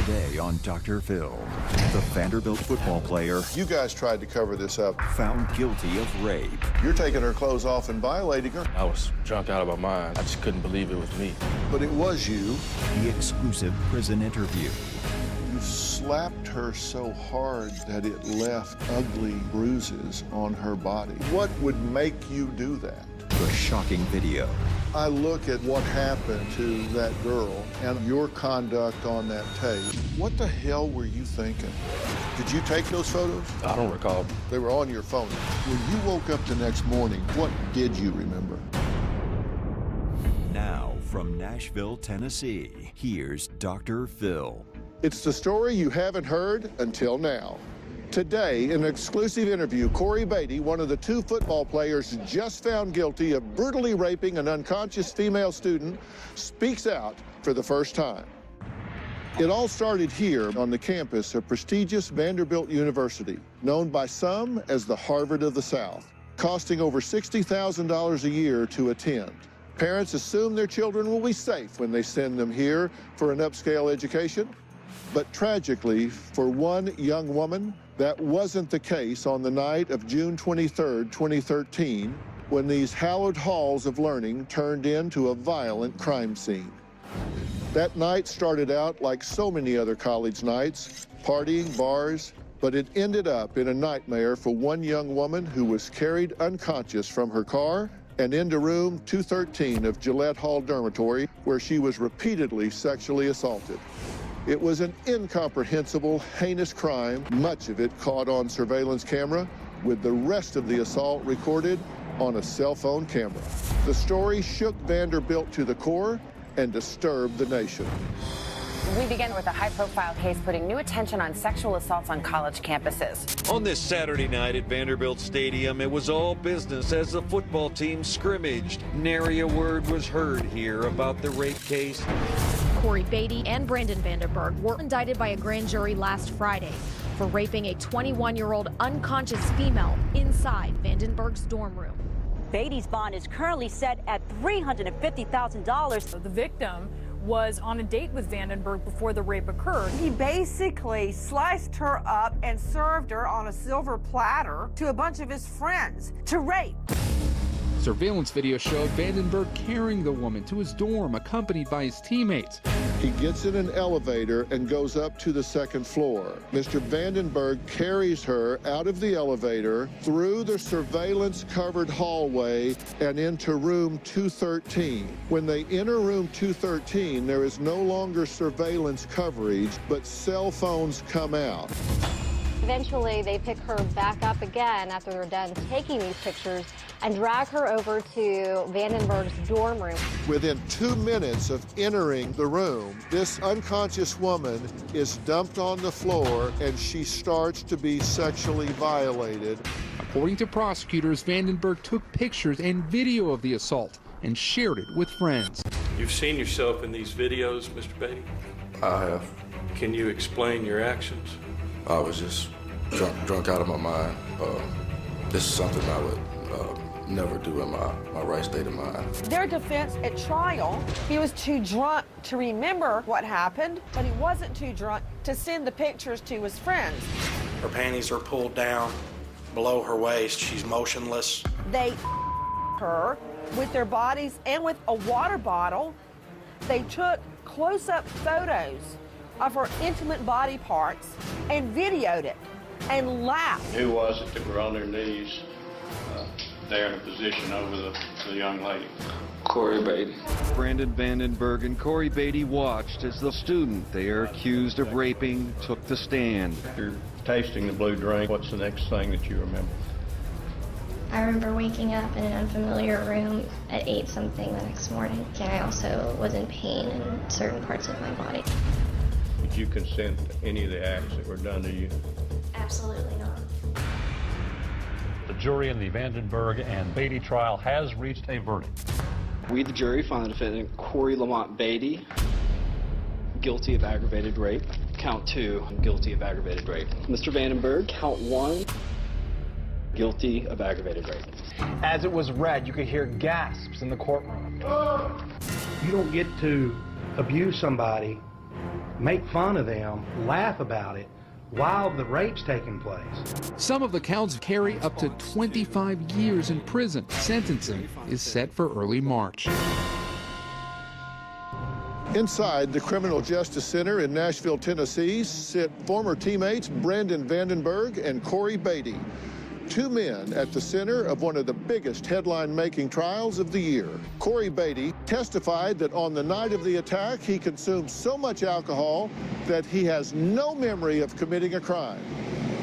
Today on Dr. Phil, the Vanderbilt football player You guys tried to cover this up. found guilty of rape. You're taking her clothes off and violating her, I was drunk out of my mind. I just couldn't believe it was me. but it was you. The exclusive prison interview. You slapped her so hard that it left ugly bruises on her body. What would make you do that? The shocking video. I look at what happened to that girl and your conduct on that tape. What the hell were you thinking? Did you take those photos? I don't recall. They were on your phone. When you woke up the next morning, what did you remember? Now, from Nashville, Tennessee, here's Dr. Phil. It's the story you haven't heard until now. Today, in an exclusive interview, Corey Beatty, one of the two football players just found guilty of brutally raping an unconscious female student, speaks out for the first time. It all started here on the campus of prestigious Vanderbilt University, known by some as the Harvard of the South, costing over $60,000 a year to attend. Parents assume their children will be safe when they send them here for an upscale education. But tragically, for one young woman, that wasn't the case on the night of June 23rd, 2013, when these hallowed halls of learning turned into a violent crime scene. That night started out like so many other college nights, partying, bars, but it ended up in a nightmare for one young woman who was carried unconscious from her car and into room 213 of Gillette Hall Dormitory, where she was repeatedly sexually assaulted. It was an incomprehensible, heinous crime, much of it caught on surveillance camera, with the rest of the assault recorded on a cell phone camera. The story shook Vanderbilt to the core and disturbed the nation. We begin with a high-profile case putting new attention on sexual assaults on college campuses. On this Saturday night at Vanderbilt Stadium, it was all business as the football team scrimmaged. Nary a word was heard here about the rape case. Corey Beatty and Brandon Vandenberg were indicted by a grand jury last Friday for raping a 21-year-old unconscious female inside Vandenberg's dorm room. Beatty's bond is currently set at $350,000. The victim was on a date with Vandenberg before the rape occurred. He basically sliced her up and served her on a silver platter to a bunch of his friends to rape. Surveillance video showed Vandenberg carrying the woman to his dorm, accompanied by his teammates. He gets in an elevator and goes up to the second floor. Mr. Vandenberg carries her out of the elevator, through the surveillance-covered hallway, and into room 213. When they enter room 213, there is no longer surveillance coverage, but cell phones come out. Eventually, they pick her back up again after they're done taking these pictures and drag her over to Vandenberg's dorm room. Within 2 minutes of entering the room, this unconscious woman is dumped on the floor and she starts to be sexually violated. According to prosecutors, Vandenberg took pictures and video of the assault and shared it with friends. You've seen yourself in these videos, Mr. Beatty? I have. Can you explain your actions? I was just drunk out of my mind. This is something I would never do in my right state of mind. Their defense at trial, he was too drunk to remember what happened, but he wasn't too drunk to send the pictures to his friends. Her panties are pulled down below her waist. She's motionless. They her with their bodies and with a water bottle. They took close-up photos of her intimate body parts and videoed it and laughed. Who was it that were on their knees there in a position over the young lady? Corey Beatty. Brandon Vandenberg and Corey Beatty watched as the student they are accused of raping took the stand. After tasting the blue drink, what's the next thing that you remember? I remember waking up in an unfamiliar room at 8-something the next morning. And I also was in pain in certain parts of my body. Did you consent to any of the acts that were done to you? Absolutely not. The jury in the Vandenberg and Beatty trial has reached a verdict. We, the jury, find the defendant Corey Lamont Beatty guilty of aggravated rape. Count 2, guilty of aggravated rape. Mr. Vandenberg, count 1, guilty of aggravated rape. As it was read, you could hear gasps in the courtroom. You don't get to abuse somebody make fun of them, laugh about it, while the rape's taking place. Some of the counts carry up to 25 years in prison. Sentencing is set for early March. Inside the Criminal Justice Center in Nashville, Tennessee, sit former teammates Brandon Vandenberg and Corey Beatty, two men at the center of one of the biggest headline-making trials of the year. Corey Beatty testified that on the night of the attack, he consumed so much alcohol that he has no memory of committing a crime.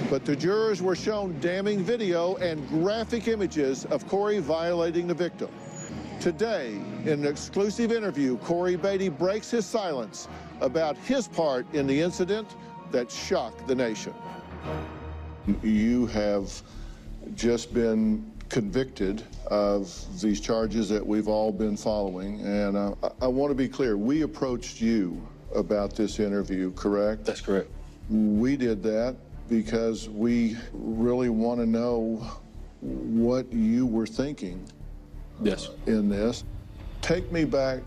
But the jurors were shown damning video and graphic images of Corey violating the victim. Today, in an exclusive interview, Corey Beatty breaks his silence about his part in the incident that shocked the nation. You have just been convicted of these charges that we've all been following, and I want to be clear, we approached you about this interview, correct? That's correct. We did that because we really want to know what you were thinking. Yes. In this. Take me back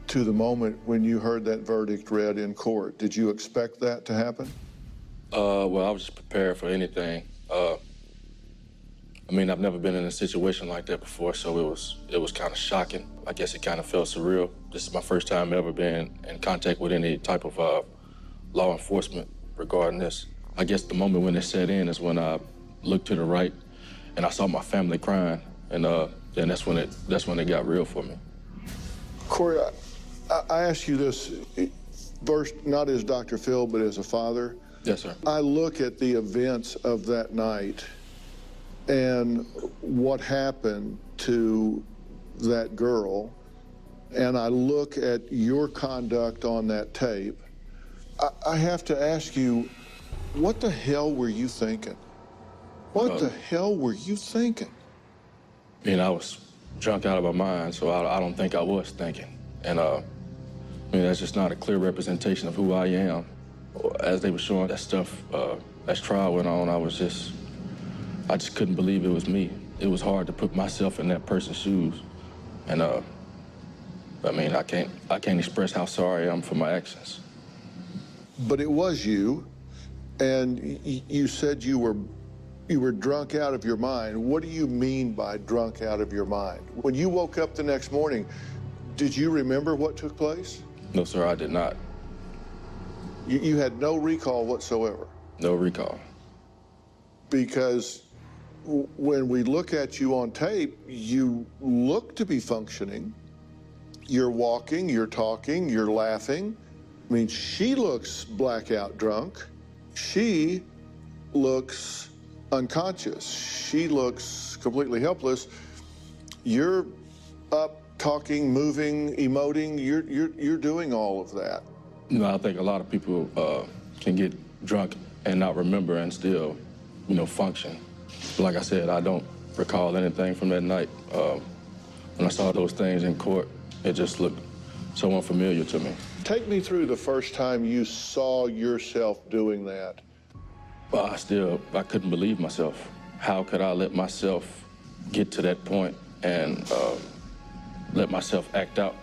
to the moment when you heard that verdict read in court. Did you expect that to happen? Well, I was just prepared for anything. I mean, I've never been in a situation like that before, so it was kind of shocking. I guess it kind of felt surreal. This is my first time ever being in contact with any type of law enforcement regarding this. I guess the moment when it set in is when I looked to the right and I saw my family crying, and then that's when it got real for me. Corey, I ask you this first, not as Dr. Phil, but as a father. Yes, sir. I look at the events of that night and what happened to that girl, and I look at your conduct on that tape. I have to ask you, what the hell were you thinking? What the hell were you thinking? I mean, I was drunk out of my mind, so I don't think I was thinking. And I mean, that's just not a clear representation of who I am. As they were showing that stuff, as trial went on, I just couldn't believe it was me. It was hard to put myself in that person's shoes. And I mean, I can't express how sorry I am for my actions. But it was you, and you said you were drunk out of your mind. What do you mean by drunk out of your mind? When you woke up the next morning, did you remember what took place? No, sir, I did not. You had no recall whatsoever? No recall. Because when we look at you on tape, you look to be functioning. You're walking, you're talking, you're laughing. I mean, she looks blackout drunk. She looks unconscious. She looks completely helpless. You're up, talking, moving, emoting. You're doing all of that. You know, I think a lot of people can get drunk and not remember and still, you know, function. Like I said, I don't recall anything from that night. When I saw those things in court, it just looked so unfamiliar to me. Take me through the first time you saw yourself doing that. I couldn't believe myself. How could I let myself get to that point and let myself act out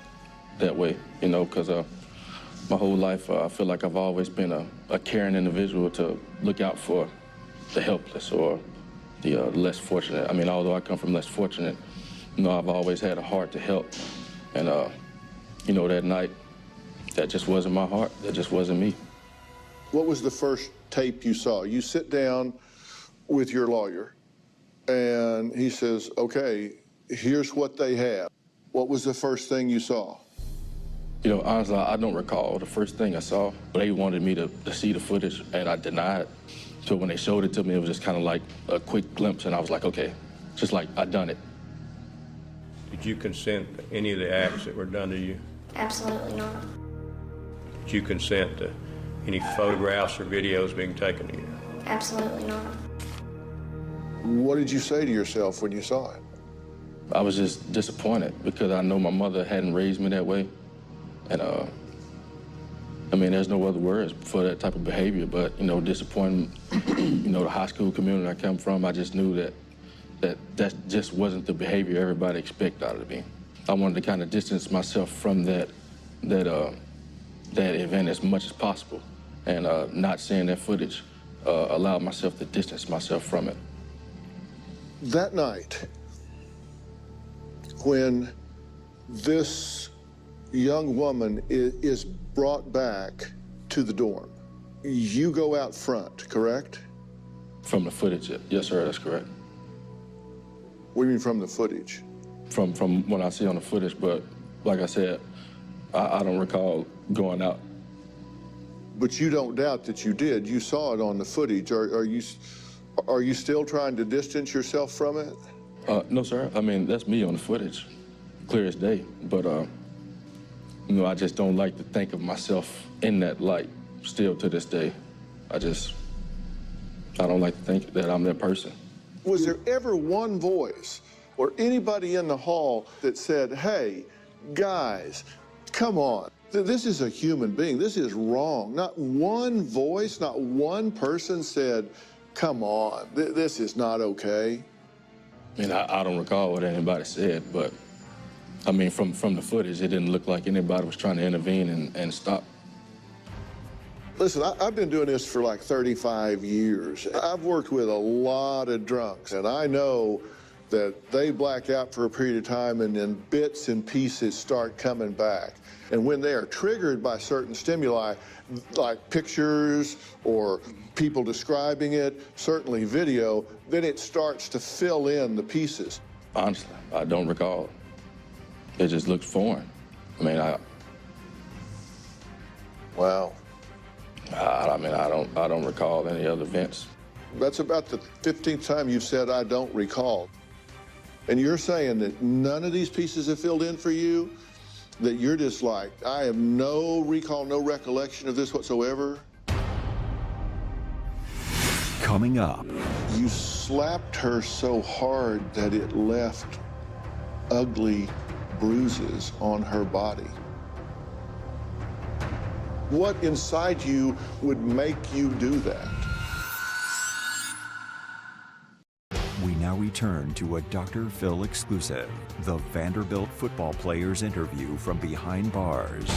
that way, you know, because my whole life, I feel like I've always been a caring individual to look out for the helpless or the less fortunate. I mean, although I come from less fortunate, you know, I've always had a heart to help. And, you know, that night, that just wasn't my heart. That just wasn't me. What was the first tape you saw? You sit down with your lawyer, and he says, okay, here's what they have. What was the first thing you saw? You know, honestly, I don't recall the first thing I saw. They wanted me to see the footage, and I denied. So when they showed it to me, it was just kind of like a quick glimpse, and I was like, okay, just like I done it. Did you consent to any of the acts that were done to you? Absolutely not. Did you consent to any photographs or videos being taken of you? Absolutely not. What did you say to yourself when you saw it? I was just disappointed because I know my mother hadn't raised me that way. And, I mean, there's no other words for that type of behavior, but, you know, disappointment, you know, the high school community I come from, I just knew that just wasn't the behavior everybody expected out of me. I wanted to kind of distance myself from that that event as much as possible, and not seeing that footage allowed myself to distance myself from it. That night, when this young woman is brought back to the dorm, you go out front, correct? From the footage, yes, sir, that's correct. What do you mean from the footage? From what I see on the footage, but like I said, I don't recall going out. But you don't doubt that you did. You saw it on the footage. Are you still trying to distance yourself from it? No, sir. I mean, that's me on the footage, clear as day. But, you know, I just don't like to think of myself in that light still to this day. I don't like to think that I'm that person. Was there ever one voice or anybody in the hall that said, hey, guys, come on. This is a human being. This is wrong. Not one voice, not one person said, come on, this is not okay. I mean, I don't recall what anybody said, but, I mean, from the footage, it didn't look like anybody was trying to intervene and stop. Listen, I've been doing this for like 35 years. I've worked with a lot of drunks, and I know that they black out for a period of time and then bits and pieces start coming back. And when they are triggered by certain stimuli, like pictures or people describing it, certainly video, then it starts to fill in the pieces. Honestly, I don't recall. It just looks foreign. I mean, Wow. I mean, I don't recall any other events. That's about the 15th time you've said, I don't recall. And you're saying that none of these pieces have filled in for you? That you're just like, I have no recall, no recollection of this whatsoever? Coming up. You slapped her so hard that it left ugly bruises on her body. What inside you would make you do that? We now return to a Dr. Phil exclusive, the Vanderbilt football players interview from behind bars.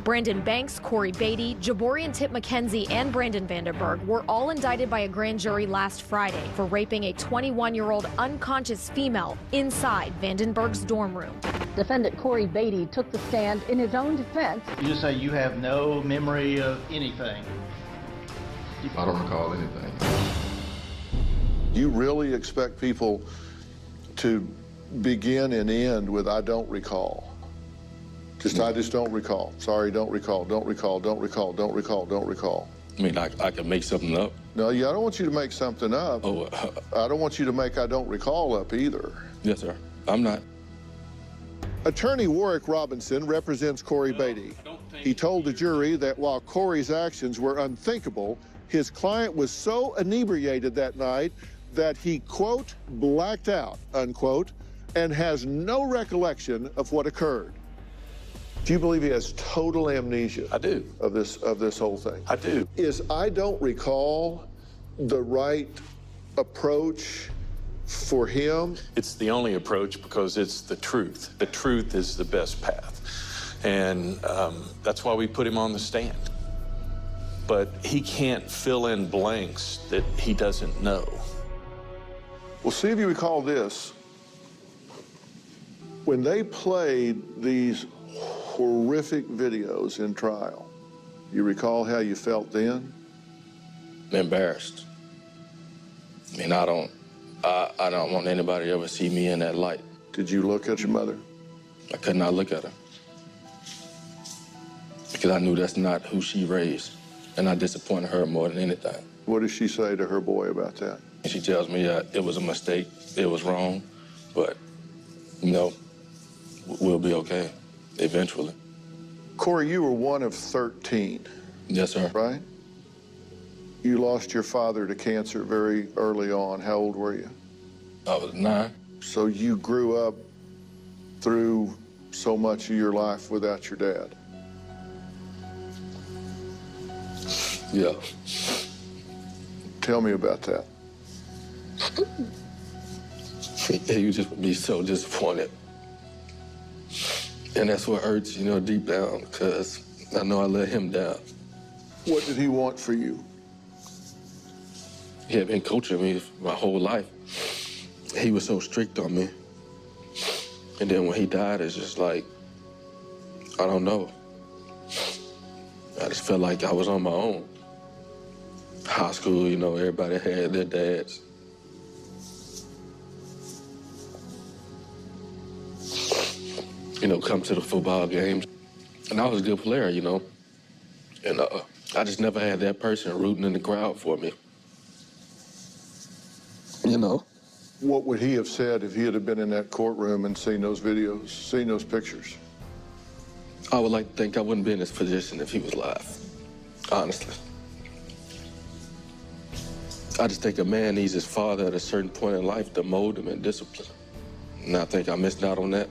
Brandon Banks, Corey Beatty, Jaborian Tip McKenzie, and Brandon Vanderberg were all indicted by a grand jury last Friday for raping a 21-year-old unconscious female inside Vandenberg's dorm room. Defendant Corey Beatty took the stand in his own defense. You just say you have no memory of anything. I don't recall anything. You really expect people to begin and end with, I don't recall? I just don't recall. Sorry, don't recall, don't recall, don't recall, don't recall, don't recall. I mean, I could make something up. No, I don't want you to make something up. Oh, I don't want you to make I don't recall up either. Yes, sir. I'm not. Attorney Warwick Robinson represents Corey Beatty. He told the jury that while Corey's actions were unthinkable, his client was so inebriated that night that he, quote, blacked out, unquote, and has no recollection of what occurred. Do you believe he has total amnesia? I do. Of this whole thing? I do. Is I don't recall the right approach for him? It's the only approach because it's the truth. The truth is the best path. And that's why we put him on the stand. But he can't fill in blanks that he doesn't know. Well, see if you recall this. When they played these horrific videos in trial, you recall how you felt then? Embarrassed. I mean, I don't want anybody to ever see me in that light. Did you look at your mother? I could not look at her. Because I knew that's not who she raised. And I disappointed her more than anything. What does she say to her boy about that? She tells me it was a mistake, it was wrong, but, you know, we'll be okay, eventually. Corey, you were one of 13. Yes, sir. Right? You lost your father to cancer very early on. How old were you? I was 9. So you grew up through so much of your life without your dad? Yeah. Tell me about that. You just would be so disappointed. And that's what hurts, you know, deep down, because I know I let him down. What did he want for you? He had been coaching me my whole life. He was so strict on me. And then when he died, it's just like, I don't know. I just felt like I was on my own. High school, you know, everybody had their dads. You know, come to the football games. And I was a good player, you know. And I just never had that person rooting in the crowd for me. You know? What would he have said if he had been in that courtroom and seen those videos, seen those pictures? I would like to think I wouldn't be in this position if he was alive, honestly. I just think a man needs his father at a certain point in life to mold him and discipline. And I think I missed out on that.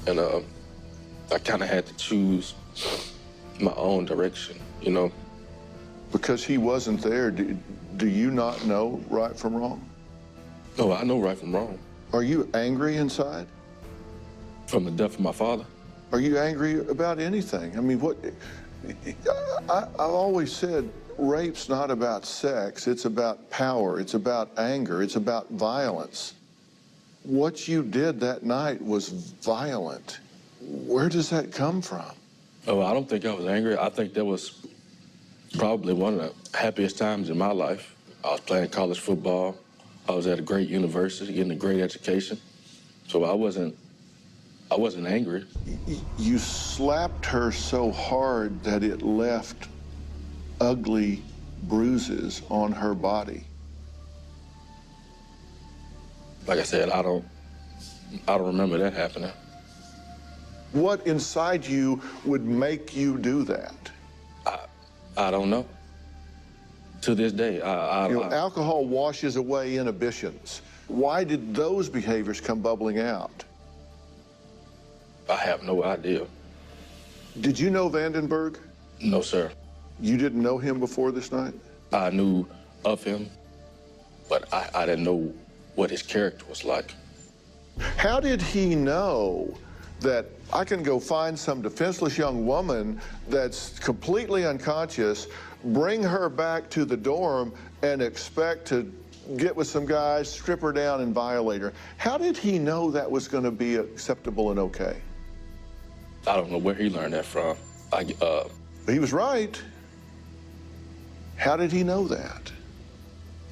And I kind of had to choose my own direction, you know? Because he wasn't there, do you not know right from wrong? No, I know right from wrong. Are you angry inside? From the death of my father? Are you angry about anything? I mean, I've always said rape's not about sex, it's about power, it's about anger, it's about violence. What you did that night was violent. Where does that come from? Oh, I don't think I was angry. I think that was probably one of the happiest times in my life. I was playing college football. I was at a great university, getting a great education. So I wasn't angry. You slapped her so hard that it left ugly bruises on her body. Like I said, I don't remember that happening. What inside you would make you do that? I don't know. To this day, alcohol washes away inhibitions. Why did those behaviors come bubbling out? I have no idea. Did you know Vandenberg? No, sir. You didn't know him before this night? I knew of him, but I didn't know what his character was like. How did he know that I can go find some defenseless young woman that's completely unconscious, bring her back to the dorm, and expect to get with some guys, strip her down, and violate her? How did he know that was going to be acceptable and okay? I don't know where he learned that from. He was right. How did he know that?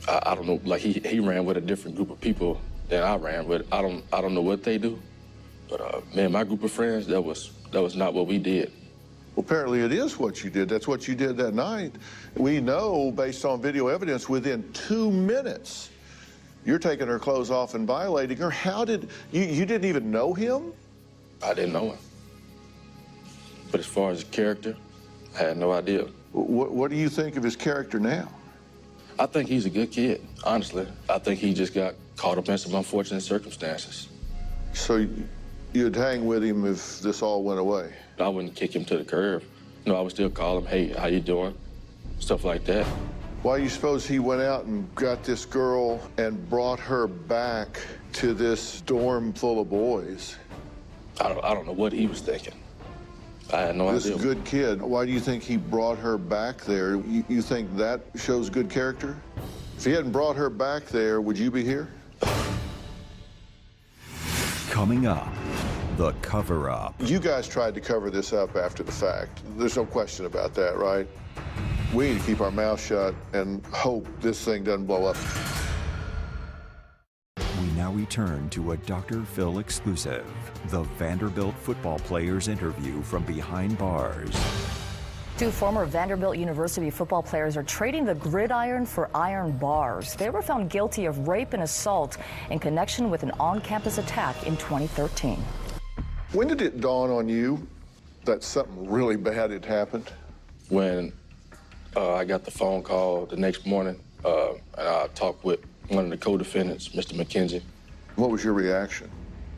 I don't know. Like he ran with a different group of people than I ran with. I don't know what they do, but man, my group of friends, that was not what we did. Well, apparently it is what you did. That's what you did that night. We know, based on video evidence, within 2 minutes, you're taking her clothes off and violating her. How did you didn't even know him? I didn't know him. But as far as his character, I had no idea. What do you think of his character now? I think he's a good kid, honestly. I think he just got caught up in some unfortunate circumstances. So you'd hang with him if this all went away? I wouldn't kick him to the curb. No, I would still call him, hey, how you doing? Stuff like that. Why do you suppose he went out and got this girl and brought her back to this dorm full of boys? I don't know what he was thinking. I had no idea. This good kid, why do you think he brought her back there? You think that shows good character? If he hadn't brought her back there, would you be here? Coming up, the cover-up. You guys tried to cover this up after the fact. There's no question about that, right? We need to keep our mouth shut and hope this thing doesn't blow up. We now return to a Dr. Phil exclusive, the Vanderbilt football players interview from behind bars. Two former Vanderbilt University football players are trading the gridiron for iron bars. They were found guilty of rape and assault in connection with an on-campus attack in 2013. When did it dawn on you that something really bad had happened? When I got the phone call the next morning, and I talked with one of the co-defendants, Mr. McKenzie. What was your reaction?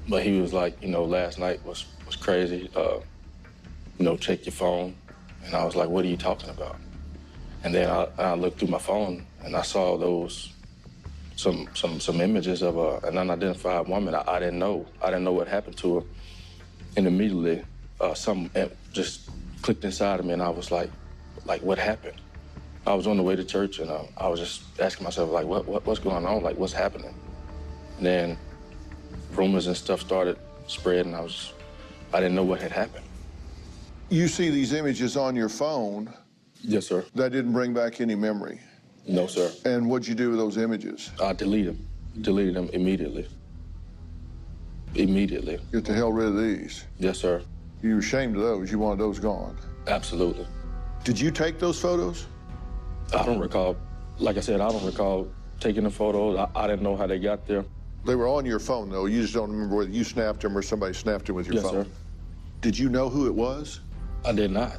But he was like, you know, last night was crazy. You know, check your phone. And I was like, what are you talking about? And then I looked through my phone and I saw some images of an unidentified woman. I didn't know what happened to her. And immediately something just clicked inside of me, and I was like, what happened? I was on the way to church, and I was just asking myself, like, what's going on? Like, what's happening? And then rumors and stuff started spreading. I didn't know what had happened. You see these images on your phone. Yes, sir. That didn't bring back any memory. No, sir. And what'd you do with those images? I deleted them immediately. Immediately. Get the hell rid of these. Yes, sir. You were ashamed of those. You wanted those gone. Absolutely. Did you take those photos? I don't recall. Like I said, I don't recall taking the photos. I didn't know how they got there. They were on your phone, though. You just don't remember whether you snapped them or somebody snapped them with your phone. Yes, sir. Did you know who it was? I did not.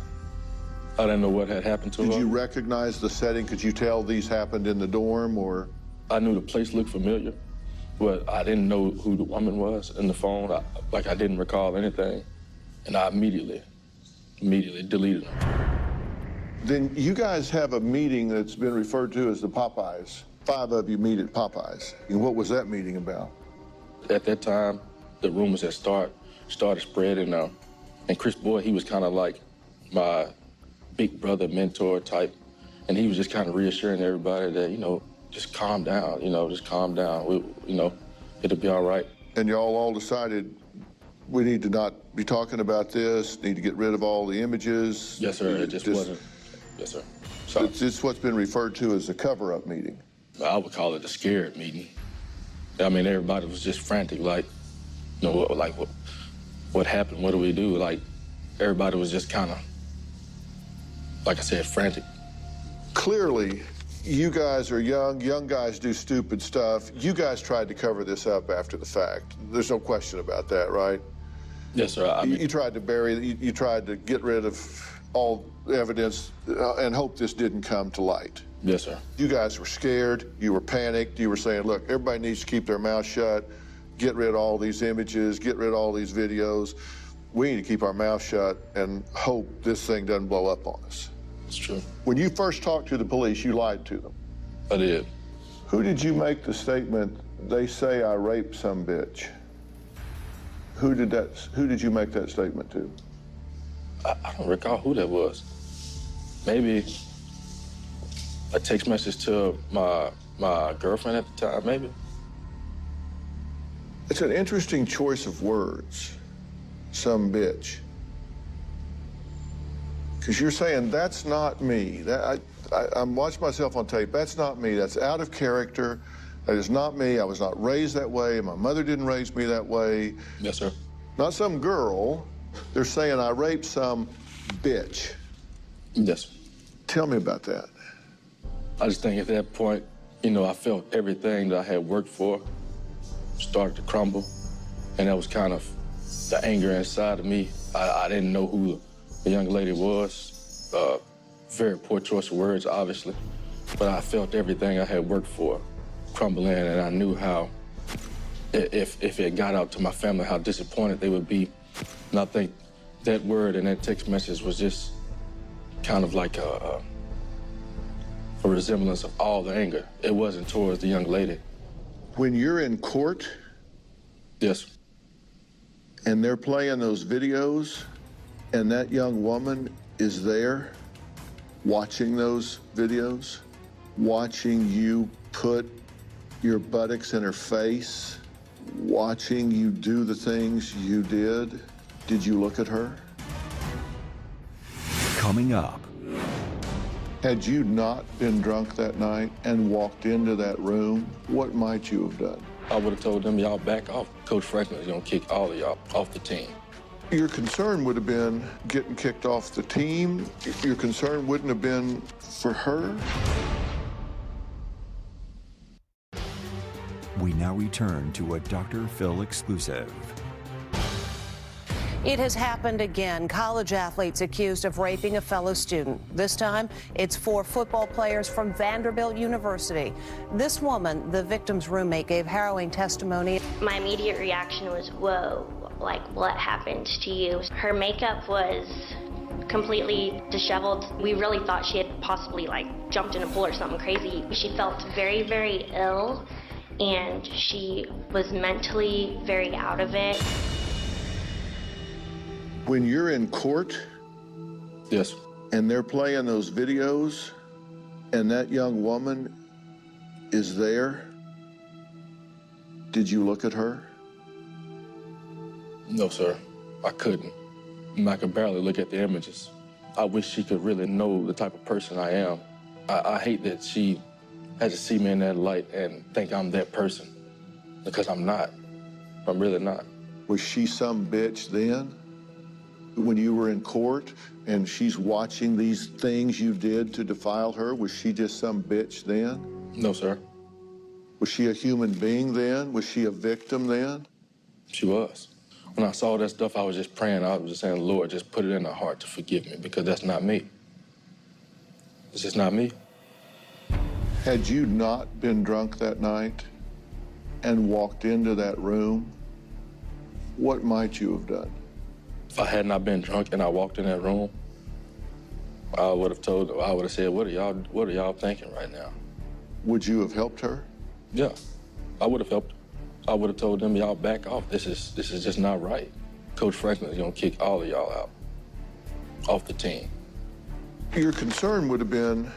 I didn't know what had happened to her. Did you recognize the setting? Could you tell these happened in the dorm, or? I knew the place looked familiar, but I didn't know who the woman was in the phone. I didn't recall anything, and I immediately deleted them. Then you guys have a meeting that's been referred to as the Popeyes. 5 of you meet at Popeyes. And what was that meeting about? At that time, the rumors had started spreading. And Chris Boyd, he was kind of like my big brother mentor type. And he was just kind of reassuring everybody that, just calm down, just calm down. It'll be all right. And y'all all decided we need to not be talking about this, need to get rid of all the images. Yes, sir. It just wasn't. Yes, sir. So, it's what's been referred to as a cover-up meeting. I would call it a scared meeting. I mean, everybody was just frantic, like, what happened? What do we do? Like, everybody was just kind of, like I said, frantic. Clearly, you guys are young. Young guys do stupid stuff. You guys tried to cover this up after the fact. There's no question about that, right? Yes, sir. You tried to bury, you tried to get rid of all evidence and hope this didn't come to light. Yes, sir. You guys were scared. You were panicked. You were saying, look, everybody needs to keep their mouth shut, get rid of all these images, get rid of all these videos. We need to keep our mouth shut and hope this thing doesn't blow up on us. It's true. When you first talked to the police, you lied to them. I did. Who did you make the statement, they say I raped some bitch? Who did you make that statement to? I don't recall who that was. Maybe a text message to my girlfriend at the time, maybe. It's an interesting choice of words, some bitch. Because you're saying, that's not me. I'm watching myself on tape. That's not me. That's out of character. That is not me. I was not raised that way. My mother didn't raise me that way. Yes, sir. Not some girl. They're saying I raped some bitch. Yes. Tell me about that. I just think at that point, I felt everything that I had worked for started to crumble. And that was kind of the anger inside of me. I didn't know who the young lady was. Very poor choice of words, obviously. But I felt everything I had worked for crumble in, and I knew how, if it got out to my family, how disappointed they would be. And I think that word and that text message was just kind of like a resemblance of all the anger. It wasn't towards the young lady. When you're in court, yes, and they're playing those videos, and that young woman is there watching those videos, watching you put your buttocks in her face, watching you do the things you did, did you look at her? Coming up. Had you not been drunk that night and walked into that room, what might you have done? I would have told them, y'all back off. Coach Franklin is going to kick all of y'all off the team. Your concern would have been getting kicked off the team. Your concern wouldn't have been for her. We now return to a Dr. Phil exclusive. It has happened again. College athletes accused of raping a fellow student. This time, it's 4 football players from Vanderbilt University. This woman, the victim's roommate, gave harrowing testimony. My immediate reaction was, whoa, like, what happened to you? Her makeup was completely disheveled. We really thought she had possibly, jumped in a pool or something crazy. She felt very, very ill, and she was mentally very out of it. When you're in court, yes, and they're playing those videos, and that young woman is there, did you look at her? No, sir, I couldn't. I could barely look at the images. I wish she could really know the type of person I am. I hate that she has to see me in that light and think I'm that person, because I'm not. I'm really not. Was she some bitch then? When you were in court and she's watching these things you did to defile her, was she just some bitch then? No, sir. Was she a human being then? Was she a victim then? She was. When I saw that stuff, I was just praying. I was just saying, Lord, just put it in her heart to forgive me, because that's not me. It's just not me. Had you not been drunk that night and walked into that room, what might you have done? If I had not been drunk and I walked in that room, I would have said, what are y'all thinking right now? Would you have helped her? Yeah, I would have helped her. I would have told them, y'all back off. This is just not right. Coach Franklin is gonna kick all of y'all out, off the team. Your concern would have been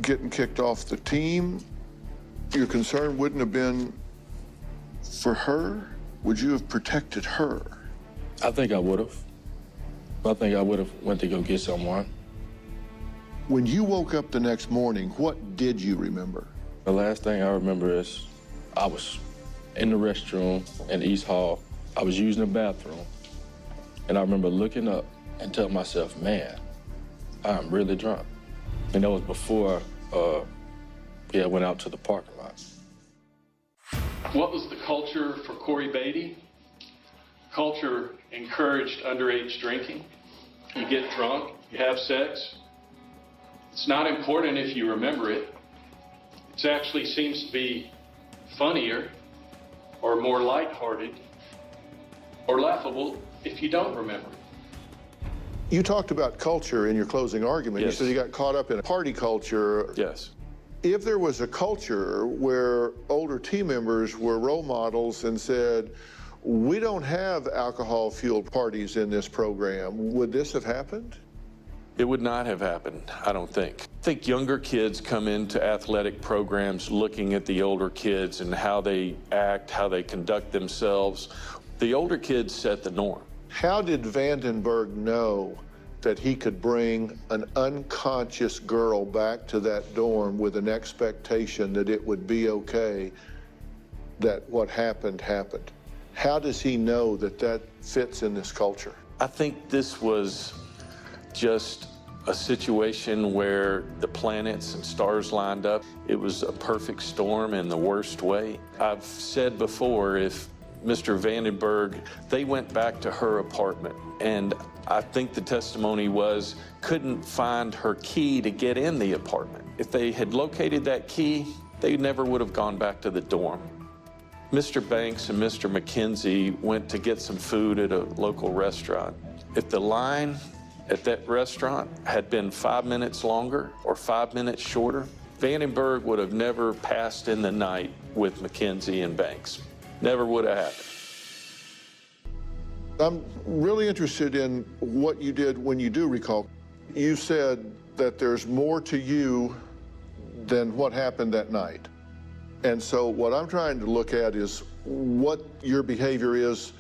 getting kicked off the team. Your concern wouldn't have been for her. Would you have protected her? I think I would have. I think I would have went to go get someone. When you woke up the next morning, what did you remember? The last thing I remember is I was in the restroom in East Hall. I was using the bathroom, and I remember looking up and telling myself, man, I'm really drunk. And that was before I went out to the parking lot. What was the culture for Corey Beatty? Culture encouraged underage drinking. You get drunk, you have sex. It's not important if you remember it. It actually seems to be funnier or more lighthearted or laughable if you don't remember it. You talked about culture in your closing argument. Yes. You said you got caught up in a party culture. Yes. If there was a culture where older team members were role models and said, we don't have alcohol-fueled parties in this program, would this have happened? It would not have happened, I don't think. I think younger kids come into athletic programs looking at the older kids and how they act, how they conduct themselves. The older kids set the norm. How did Vandenberg know that he could bring an unconscious girl back to that dorm with an expectation that it would be okay, that what happened happened? How does he know that that fits in this culture? I think this was just a situation where the planets and stars lined up. It was a perfect storm in the worst way. I've said before, if Mr. Vandenberg, they went back to her apartment, and I think the testimony was couldn't find her key to get in the apartment. If they had located that key, they never would have gone back to the dorm. Mr. Banks and Mr. McKenzie went to get some food at a local restaurant. If the line at that restaurant had been 5 minutes longer or 5 minutes shorter, Vandenberg would have never passed in the night with McKenzie and Banks. Never would have happened. I'm really interested in what you did when you do recall. You said that there's more to you than what happened that night. And so what I'm trying to look at is what your behavior is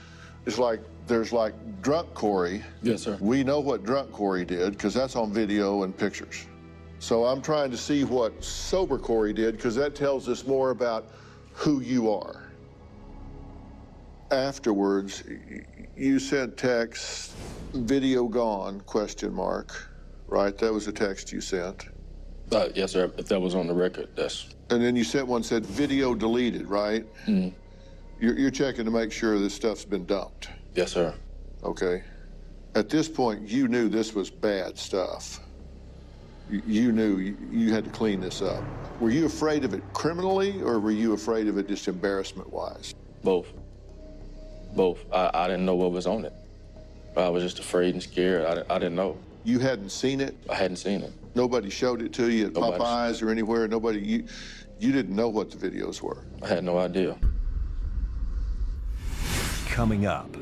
like, there's like drunk Corey. Yes, sir. We know what drunk Corey did because that's on video and pictures. So I'm trying to see what sober Corey did because that tells us more about who you are. Afterwards, you sent text, video gone, ? Right? That was a text you sent. Yes, sir. If that was on the record, that's... And then you sent one that said video deleted, right? Mm-hmm. You're checking to make sure this stuff's been dumped. Yes, sir. Okay. At this point, you knew this was bad stuff. You knew you had to clean this up. Were you afraid of it criminally, or were you afraid of it just embarrassment-wise? Both. Both. I didn't know what was on it. I was just afraid and scared. I didn't know. You hadn't seen it? I hadn't seen it. Nobody showed it to you at Popeyes or anywhere? Nobody, you didn't know what the videos were? I had no idea. Coming up,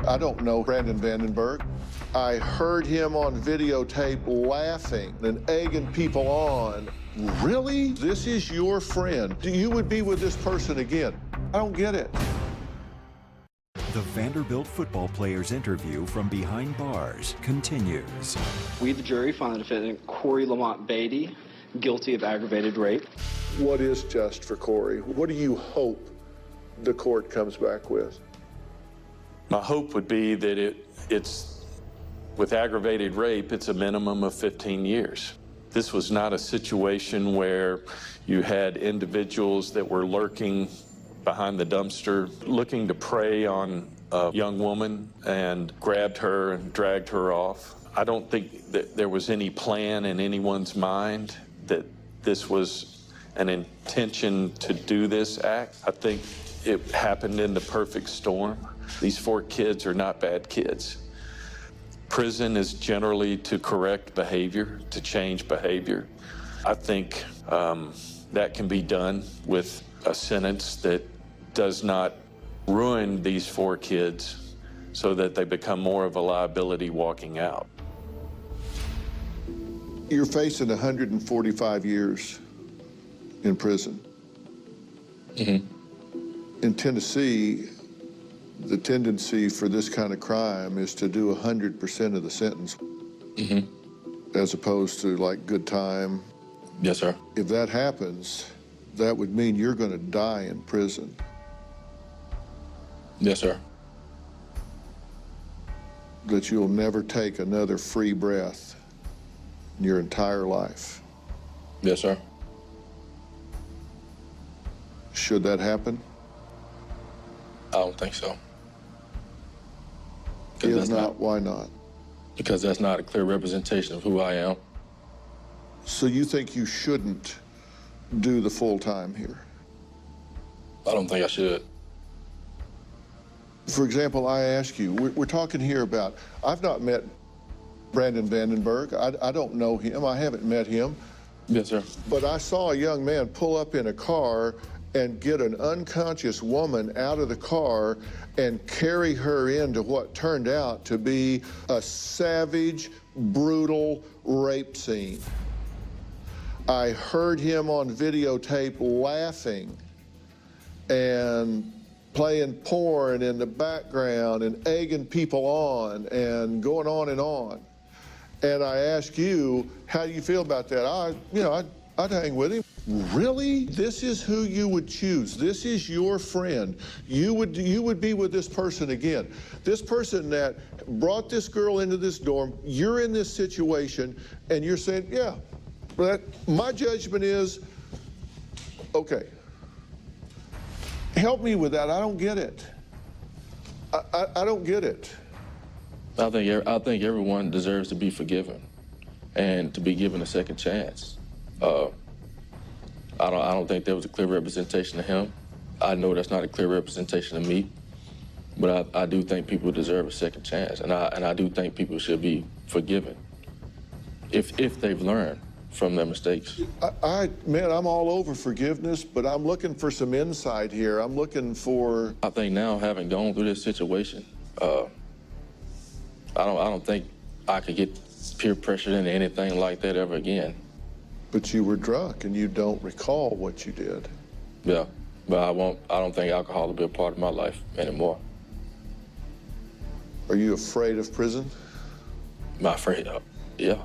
I don't know Brandon Vandenberg. I heard him on videotape laughing and egging people on. Really? This is your friend. You would be with this person again. I don't get it. The Vanderbilt football players' interview from behind bars continues. We, the jury, find the defendant Corey Lamont Beatty guilty of aggravated rape. What is just for Corey? What do you hope the court comes back with? My hope would be that it's with aggravated rape, it's a minimum of 15 years. This was not a situation where you had individuals that were lurking behind the dumpster, looking to prey on a young woman and grabbed her and dragged her off. I don't think that there was any plan in anyone's mind that this was an intention to do this act. I think it happened in the perfect storm. These 4 kids are not bad kids. Prison is generally to correct behavior, to change behavior. I think that can be done with a sentence that does not ruin these 4 kids so that they become more of a liability walking out. You're facing 145 years in prison. In Tennessee, the tendency for this kind of crime is to do 100% of the sentence, as opposed to like good time. Yes, sir. If that happens, that would mean you're going to die in prison. Yes, sir. That you'll never take another free breath in your entire life. Yes, sir. Should that happen? I don't think so. If not, why not? Because that's not a clear representation of who I am. So you think you shouldn't do the full time here? I don't think I should. For example, I ask you, we're talking here about, I've not met Brandon Vandenberg. I don't know him. I haven't met him. Yes, sir. But I saw a young man pull up in a car and get an unconscious woman out of the car and carry her into what turned out to be a savage, brutal rape scene. I heard him on videotape laughing and playing porn in the background and egging people on and going on and on. And I ask you, how do you feel about that? I'd hang with him. Really? This is who you would choose. This is your friend. You would be with this person again. This person that brought this girl into this dorm, you're in this situation, and you're saying, yeah, but my judgment is, okay. Help me with that. I don't get it. I don't get it. I think everyone deserves to be forgiven and to be given a second chance. I don't think there was a clear representation of him. I know that's not a clear representation of me, but I do think people deserve a second chance, and I do think people should be forgiven if they've learned from their mistakes. Man, I'm all over forgiveness, but I'm looking for some insight here. I'm looking for... I think now, having gone through this situation, I don't think I could get peer pressured into anything like that ever again. But you were drunk and you don't recall what you did. Yeah, but I don't think alcohol will be a part of my life anymore. Are you afraid of prison? Am I afraid of? Yeah.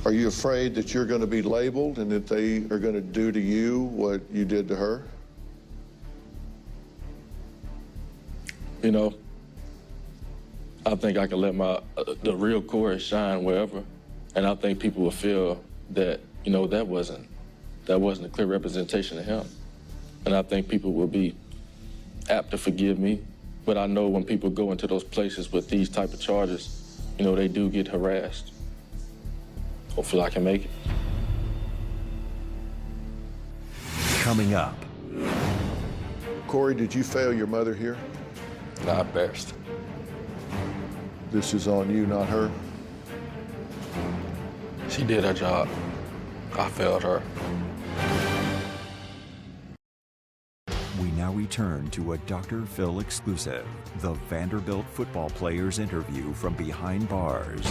Are you afraid that you're going to be labeled and that they are going to do to you what you did to her? You know, I think I can let the real Corey shine wherever, and I think people will feel that, you know, that wasn't a clear representation of him. And I think people will be apt to forgive me, but I know when people go into those places with these type of charges, you know, they do get harassed. Hopefully I can make it. Coming up. Corey, did you fail your mother here? Not embarrassed. This is on you, not her? She did her job. I failed her. We now now return to a Dr. Phil exclusive, the Vanderbilt football players interview from behind bars.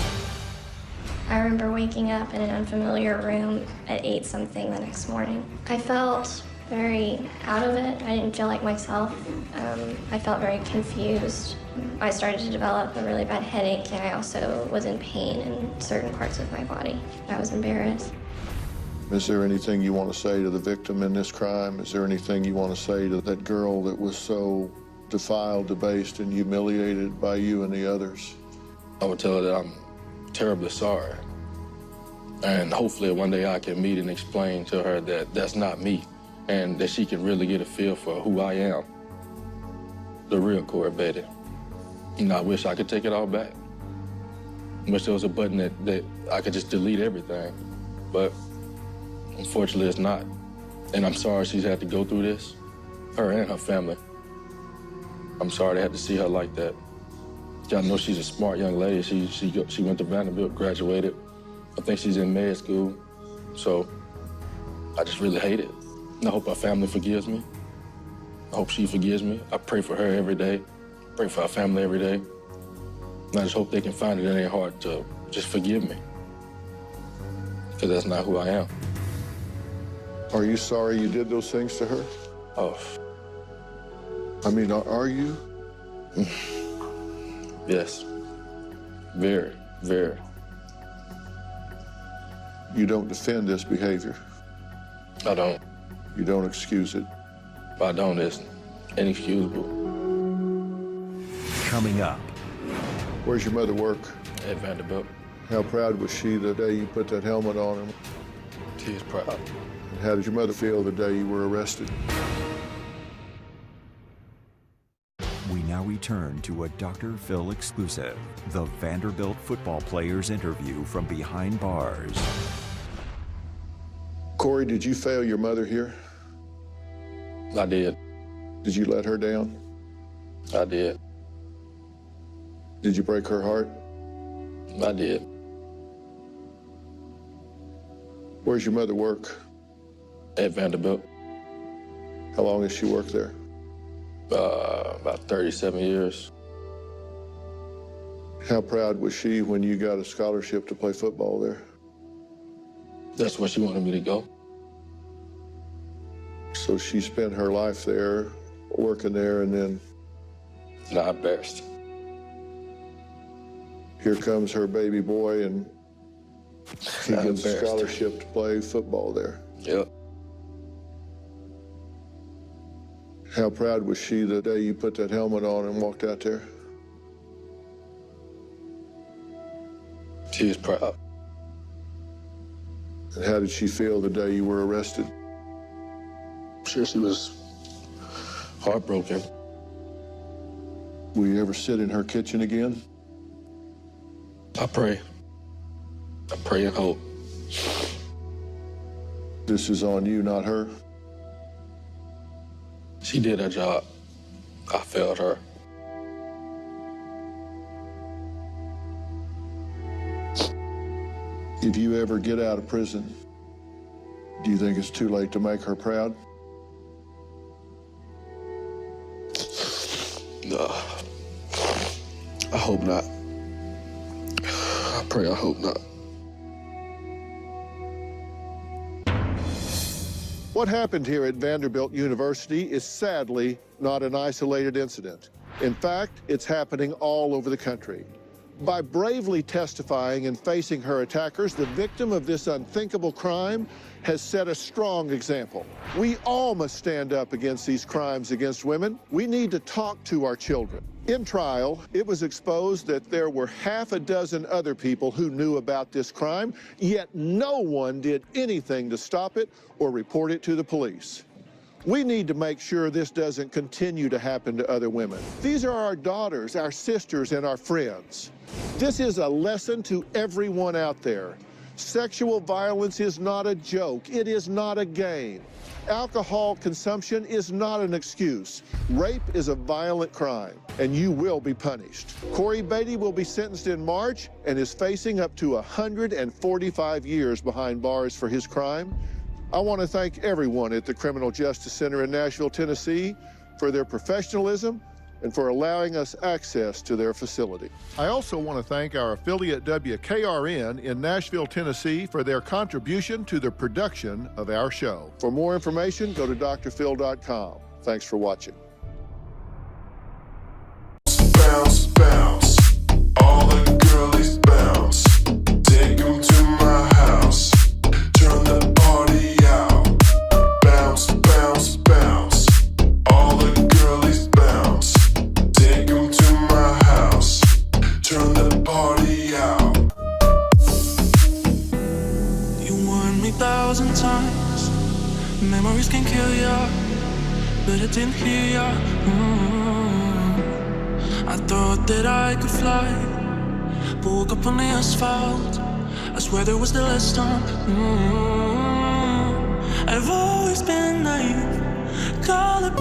I remember waking up in an unfamiliar room at 8-something the next morning. I felt very out of it. I didn't feel like myself. I felt very confused. I started to develop a really bad headache, and I also was in pain in certain parts of my body. I was embarrassed. Is there anything you want to say to the victim in this crime? Is there anything you want to say to that girl that was so defiled, debased, and humiliated by you and the others? I would tell her that I'm terribly sorry. And hopefully one day I can meet and explain to her that that's not me, and that she can really get a feel for who I am, the real Corey Beatty. And I wish I could take it all back. I wish there was a button that I could just delete everything, but unfortunately it's not. And I'm sorry she's had to go through this, her and her family. I'm sorry they had to see her like that. I know she's a smart young lady. She went to Vanderbilt, graduated. I think she's in med school, so I just really hate it. And I hope her family forgives me. I hope she forgives me. I pray for her every day, pray for her family every day. And I just hope they can find it in their heart to just forgive me, because that's not who I am. Are you sorry you did those things to her? Oh. I mean, are you? Yes, very, very. You don't defend this behavior? I don't. You don't excuse it? I don't. It's inexcusable. Coming up. Where's your mother work? At Vanderbilt. How proud was she the day you put that helmet on her? She is proud. And how did your mother feel the day you were arrested? We now return to a Dr. Phil exclusive, the Vanderbilt football players interview from behind bars. Corey, did you fail your mother here? I did. Did you let her down? I did. Did you break her heart? I did. Where's your mother work? At Vanderbilt. How long has she worked there? About 37 years. How proud was she when you got a scholarship to play football there? That's where she wanted me to go. So she spent her life there, working there, and then... Not embarrassed. Here comes her baby boy, and he gets a scholarship to play football there. Yep. How proud was she the day you put that helmet on and walked out there? She was proud. And how did she feel the day you were arrested? I'm sure she was heartbroken. Will you ever sit in her kitchen again? I pray. I pray and hope. This is on you, not her? She did her job. I failed her. If you ever get out of prison, do you think it's too late to make her proud? No. I hope not. I pray I hope not. What happened here at Vanderbilt University is sadly not an isolated incident. In fact, it's happening all over the country. By bravely testifying and facing her attackers, the victim of this unthinkable crime has set a strong example. We all must stand up against these crimes against women. We need to talk to our children. In trial, it was exposed that there were half a dozen other people who knew about this crime, yet no one did anything to stop it or report it to the police. We need to make sure this doesn't continue to happen to other women. These are our daughters, our sisters, and our friends. This is a lesson to everyone out there. Sexual violence is not a joke. It is not a game. Alcohol consumption is not an excuse. Rape is a violent crime, and you will be punished. Corey Beatty will be sentenced in March and is facing up to 145 years behind bars for his crime. I want to thank everyone at the Criminal Justice Center in Nashville, Tennessee for their professionalism and for allowing us access to their facility. I also want to thank our affiliate WKRN in Nashville, Tennessee for their contribution to the production of our show. For more information, go to drphil.com. Thanks for watching. Bounce, bounce, all the girlies bounce. Take them to my house, turn the party out. Bounce, bounce, bounce, all the girlies bounce. Take them to my house, turn the party out. You warned me 1,000 times, memories can kill ya, but I didn't hear ya. I thought that I could fly, but woke up on the asphalt. I swear there was the last time. I've always been naive, call it